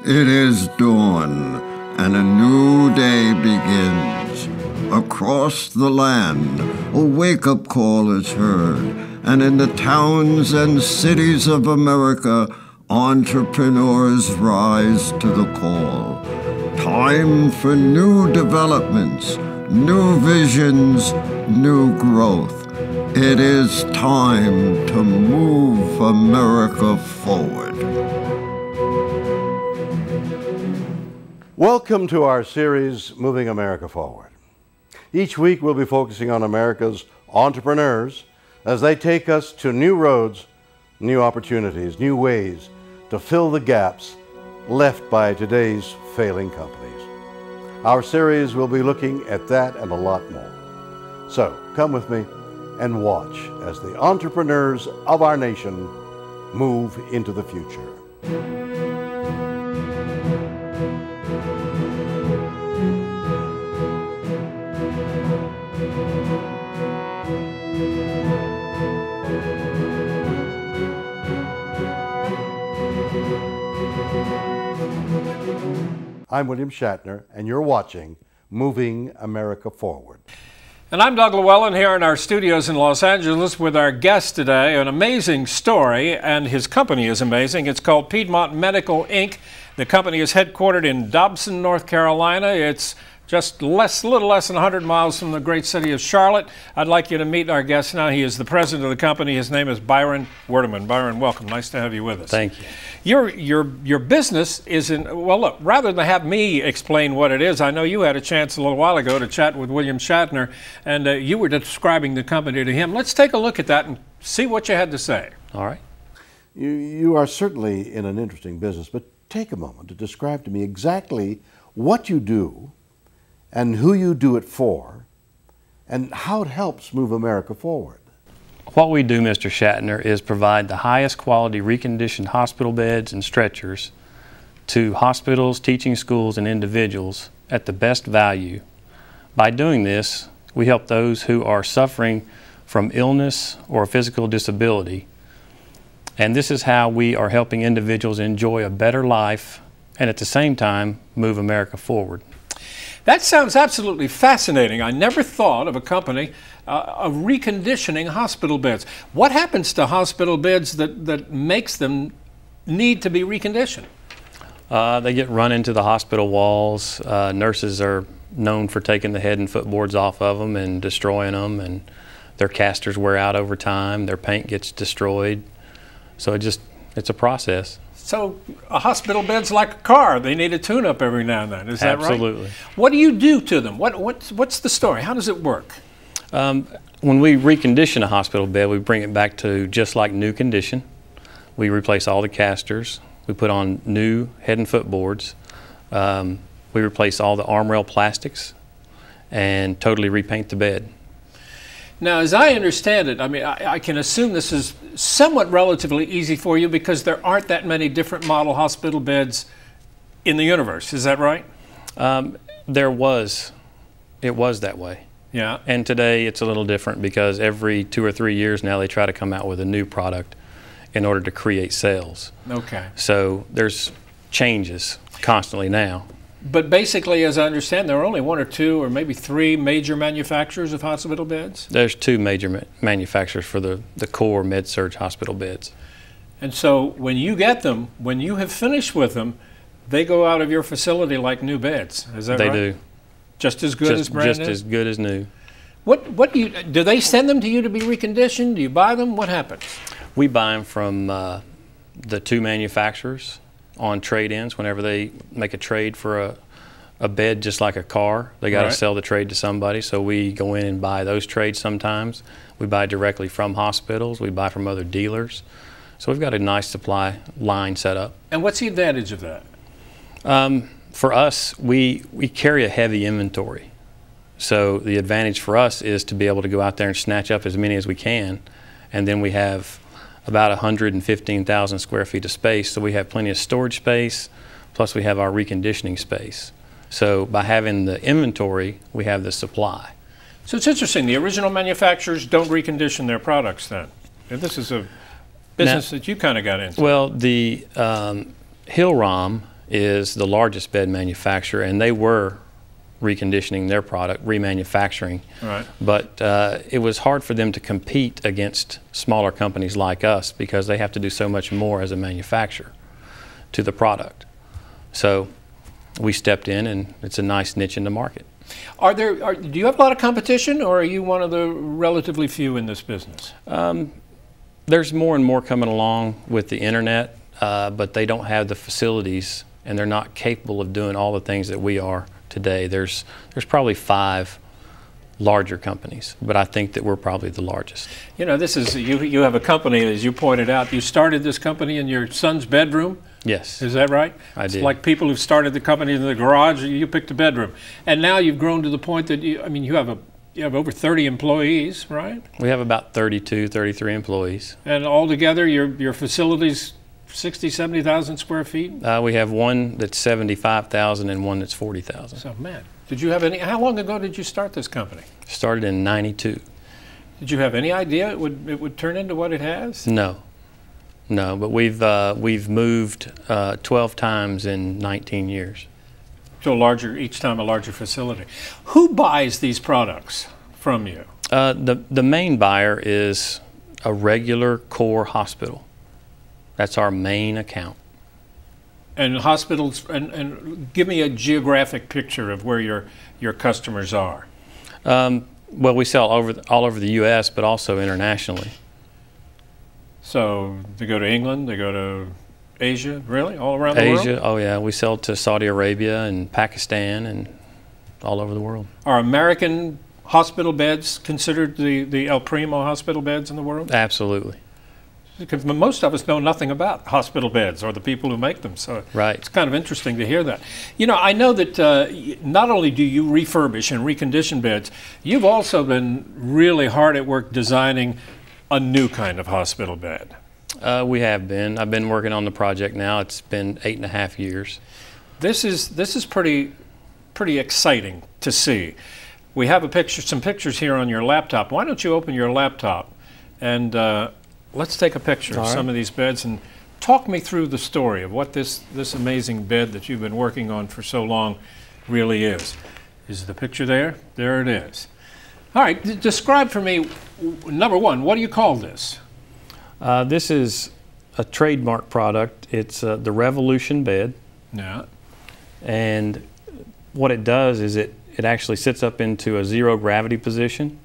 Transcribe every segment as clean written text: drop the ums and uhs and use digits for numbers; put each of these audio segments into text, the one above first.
It is dawn, and a new day begins. Across the land, a wake-up call is heard, and in the towns and cities of America, entrepreneurs rise to the call. Time for new developments, new visions, new growth. It is time to move America forward. Welcome to our series, Moving America Forward. Each week we'll be focusing on America's entrepreneurs as they take us to new roads, new opportunities, new ways to fill the gaps left by today's failing companies. Our series will be looking at that and a lot more. So come with me and watch as the entrepreneurs of our nation move into the future. I'm William Shatner, and you're watching Moving America Forward. And I'm Doug Llewellyn here in our studios in Los Angeles with our guest today, an amazing story, and his company is amazing. It's called Piedmont Medical Inc. The company is headquartered in Dobson, North Carolina. It's just a little less than 100 miles from the great city of Charlotte. I'd like you to meet our guest now. He is the president of the company. His name is Byron Werdeman. Byron, welcome. Nice to have you with us. Thank you. Your business is in, well, look, rather than have me explain what it is, I know you had a chance a little while ago to chat with William Shatner, and you were describing the company to him. Let's take a look at that and see what you had to say. All right. You are certainly in an interesting business, but take a moment to describe to me exactly what you do and who you do it for and how it helps move America forward. What we do, Mr. Shatner, is provide the highest quality reconditioned hospital beds and stretchers to hospitals, teaching schools, and individuals at the best value. By doing this, we help those who are suffering from illness or physical disability. And this is how we are helping individuals enjoy a better life and at the same time move America forward. That sounds absolutely fascinating. I never thought of a company of reconditioning hospital beds. What happens to hospital beds that makes them need to be reconditioned? They get run into the hospital walls. Nurses are known for taking the head and footboards off of them and destroying them, and their casters wear out over time. Their paint gets destroyed. So it's a process. So a hospital bed's like a car. They need a tune-up every now and then. Is that right? Absolutely. What do you do to them? What's the story? How does it work? When we recondition a hospital bed, we bring it back to just like new condition. We replace all the casters. We put on new head and footboards. We replace all the arm rail plastics and totally repaint the bed. Now, as I understand it, I mean, I can assume this is somewhat relatively easy for you because there aren't that many different model hospital beds in the universe. Is that right? It was that way. Yeah. And today it's a little different because every 2 or 3 years now they try to come out with a new product in order to create sales. Okay. So there's changes constantly now. But basically, as I understand, there are only 1 or 2 or maybe 3 major manufacturers of hospital beds? There's 2 major manufacturers for the core med-surg hospital beds. And so when you get them, when you have finished with them, they go out of your facility like new beds. Is that right? They do. Just as good as brand new? Just as good as new. What do they send them to you to be reconditioned? Do you buy them? What happens? We buy them from the 2 manufacturers on trade-ins. Whenever they make a trade for a bed just like a car, they got to sell the trade to somebody, so we go in and buy those trades sometimes. We buy directly from hospitals. We buy from other dealers. So we've got a nice supply line set up. And what's the advantage of that? For us, we carry a heavy inventory. So the advantage for us is to be able to go out there and snatch up as many as we can, and then we have about 115,000 square feet of space, so we have plenty of storage space, plus we have our reconditioning space. So by having the inventory, we have the supply. So it's interesting, the original manufacturers don't recondition their products then. And this is a business that you kind of got into. Well, the hill-rom is the largest bed manufacturer, and they were reconditioning their product, remanufacturing. Right. But it was hard for them to compete against smaller companies like us because they have to do so much more as a manufacturer to the product. So we stepped in, and it's a nice niche in the market. Do you have a lot of competition, or are you one of the relatively few in this business? There's more and more coming along with the internet, but they don't have the facilities, and they're not capable of doing all the things that we are today. There's probably 5 larger companies, but I think that we're probably the largest. You know, this is you have a company, as you pointed out. You started this company in your son's bedroom. Yes. Is that right? I did. It's like people who've started the company in the garage. You picked a bedroom, and now you've grown to the point that you have over 30 employees, right? We have about 32, 33 employees. And altogether, your facility's 60, 70,000 square feet? We have one that's 75,000 and one that's 40,000. So, man, did you have how long ago did you start this company? Started in '92. Did you have any idea it would turn into what it has? No, but we've moved 12 times in 19 years. So each time a larger facility. Who buys these products from you? The main buyer is a regular core hospital. That's our main account. And hospitals, and give me a geographic picture of where your customers are. Well, we sell all over the U.S., but also internationally. So they go to England, they go to Asia, really? All around the world? Asia, oh yeah. We sell to Saudi Arabia and Pakistan and all over the world. Are American hospital beds considered the El Primo hospital beds in the world? Absolutely. Because most of us know nothing about hospital beds or the people who make them, so right. It's kind of interesting to hear that. You know, I know that not only do you refurbish and recondition beds, you've also been really hard at work designing a new kind of hospital bed. We have been. I've been working on the project now. It's been 8.5 years. This is pretty exciting to see. We have some pictures here on your laptop. Why don't you open your laptop and let's take a picture of some of these beds and talk me through the story of what this amazing bed that you've been working on for so long really is. Is the picture there? There it is. All right, describe for me, number one, what do you call this? This is a trademark product. It's the Revolution bed. Yeah. And what it does is it actually sits up into a zero gravity position,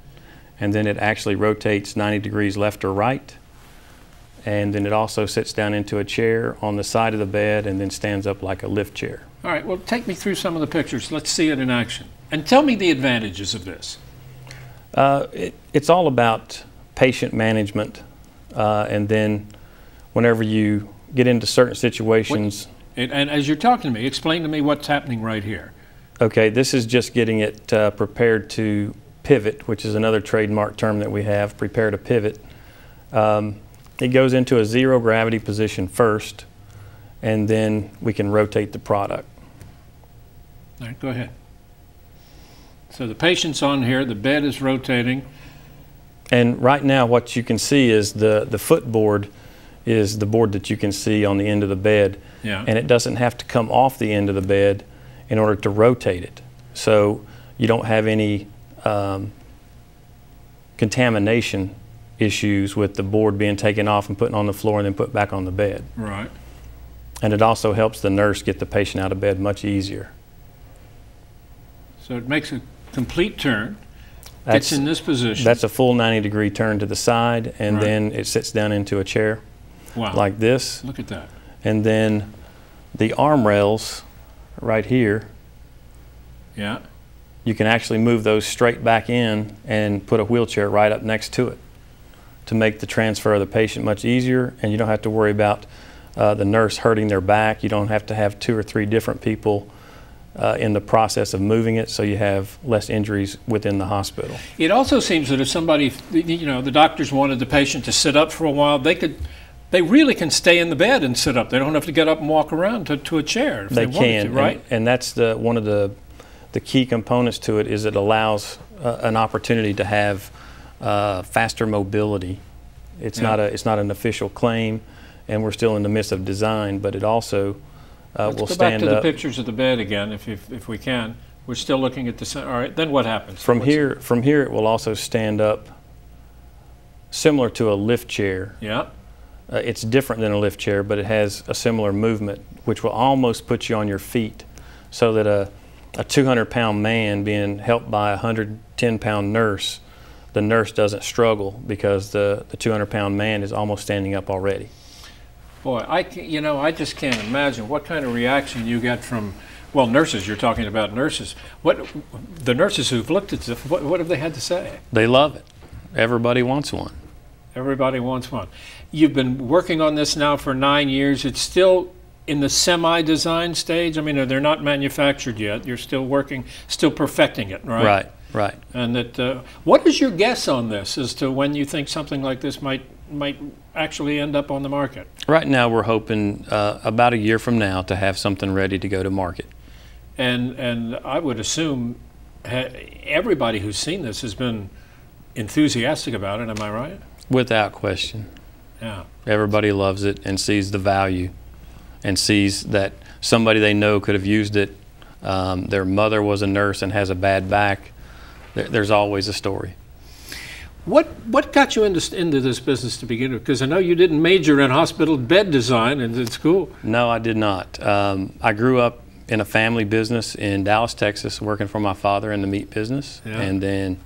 and then it actually rotates 90 degrees left or right. And then it also sits down into a chair on the side of the bed and then stands up like a lift chair. All right, well, take me through some of the pictures. Let's see it in action. And tell me the advantages of this. It's all about patient management, and then whenever you get into certain situations. And as you're talking to me, explain to me what's happening right here. Okay, this is just getting it prepared to pivot, which is another trademark term that we have, prepare to pivot. It goes into a zero gravity position first, and then we can rotate the product. All right, go ahead. So the patient's on here, the bed is rotating. And right now what you can see is the footboard is the board that you can see on the end of the bed. Yeah. And it doesn't have to come off the end of the bed in order to rotate it. So you don't have any contamination issues with the board being taken off and put on the floor and then put back on the bed. Right. And it also helps the nurse get the patient out of bed much easier. So it makes a complete turn, gets in this position. That's a full 90-degree turn to the side, and Right. then it sits down into a chair. Wow. Like this. Look at that. And then the arm rails right here, Yeah. you can actually move those straight back in and put a wheelchair right up next to it to make the transfer of the patient much easier, and you don't have to worry about the nurse hurting their back. You don't have to have 2 or 3 different people in the process of moving it, so you have less injuries within the hospital. It also seems that if somebody, you know, the doctors wanted the patient to sit up for a while, they really can stay in the bed and sit up. They don't have to get up and walk around to a chair if they wanted to, right? And that's one of the key components to it is it allows an opportunity to have faster mobility. It's not an official claim, and we're still in the midst of design, but it also Let's will go stand back to the up. pictures of the bed again, if we can. We're still looking at the center. All right, then what happens? From here, it will also stand up similar to a lift chair. Yeah. It's different than a lift chair, but it has a similar movement, which will almost put you on your feet, so that a 200-pound man being helped by a 110-pound nurse, the nurse doesn't struggle because the 200-pound man is almost standing up already. Boy, I just can't imagine what kind of reaction you get from, well, nurses. You're talking about nurses. The nurses who've looked at this, what have they had to say? They love it. Everybody wants one. Everybody wants one. You've been working on this now for 9 years. It's still in the semi-design stage. I mean, they're not manufactured yet. You're still working, still perfecting it, right? Right. And what is your guess on this as to when you think something like this might actually end up on the market? Right now, we're hoping about a year from now to have something ready to go to market. And I would assume everybody who's seen this has been enthusiastic about it. Am I right? Without question. Yeah. Everybody loves it and sees the value and sees that somebody they know could have used it. Their mother was a nurse and has a bad back. There's always a story. What got you into this business to begin with? Because I know you didn't major in hospital bed design in school. No, I did not. I grew up in a family business in Dallas, Texas, working for my father in the meat business, yeah. And then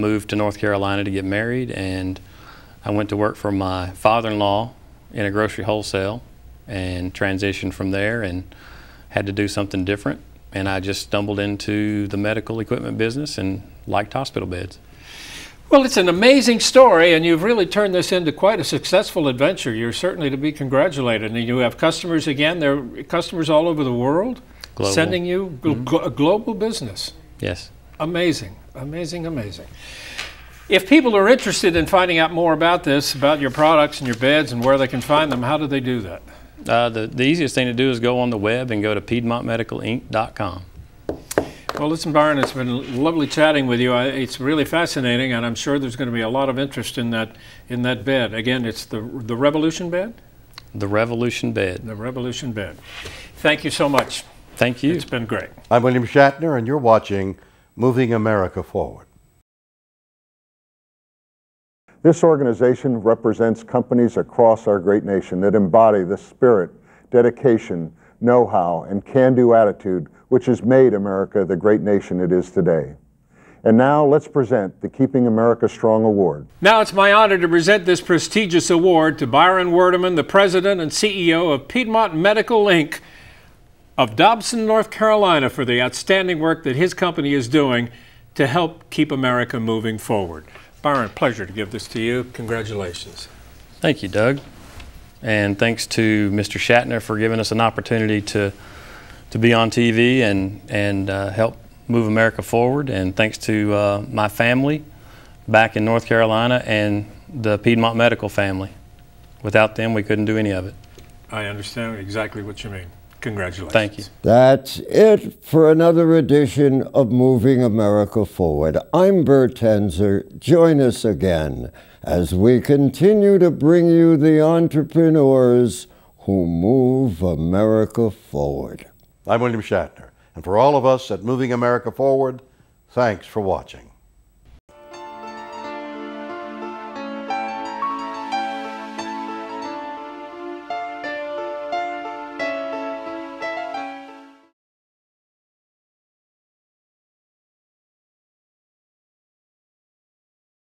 moved to North Carolina to get married, and I went to work for my father-in-law in a grocery wholesale and transitioned from there and had to do something different. And I just stumbled into the medical equipment business and liked hospital beds. Well, it's an amazing story, and you've really turned this into quite a successful adventure. You're certainly to be congratulated. And you have customers again. They're customers all over the world, Global. Sending you a global business. Yes. Amazing, amazing, amazing. If people are interested in finding out more about this, about your products and your beds and where they can find them, how do they do that? The easiest thing to do is go on the web and go to PiedmontMedicalInc.com. Well, listen, Byron, it's been lovely chatting with you. It's really fascinating, and I'm sure there's going to be a lot of interest in that bed. Again, it's the Revolution bed? The Revolution bed. The Revolution bed. Thank you so much. Thank you. It's been great. I'm William Shatner, and you're watching Moving America Forward. This organization represents companies across our great nation that embody the spirit, dedication, know-how, and can-do attitude which has made America the great nation it is today. And now let's present the Keeping America Strong Award. Now it's my honor to present this prestigious award to Byron Werdeman, the President and CEO of Piedmont Medical Inc. of Dobson, North Carolina, for the outstanding work that his company is doing to help keep America moving forward. Byron, pleasure to give this to you. Congratulations. Thank you, Doug. And thanks to Mr. Shatner for giving us an opportunity to be on TV and help move America forward. And thanks to my family back in North Carolina and the Piedmont Medical family. Without them, we couldn't do any of it. I understand exactly what you mean. Congratulations. Thank you. That's it for another edition of Moving America Forward. I'm Bert Tenzer. Join us again as we continue to bring you the entrepreneurs who move America forward. I'm William Shatner, and for all of us at Moving America Forward, thanks for watching.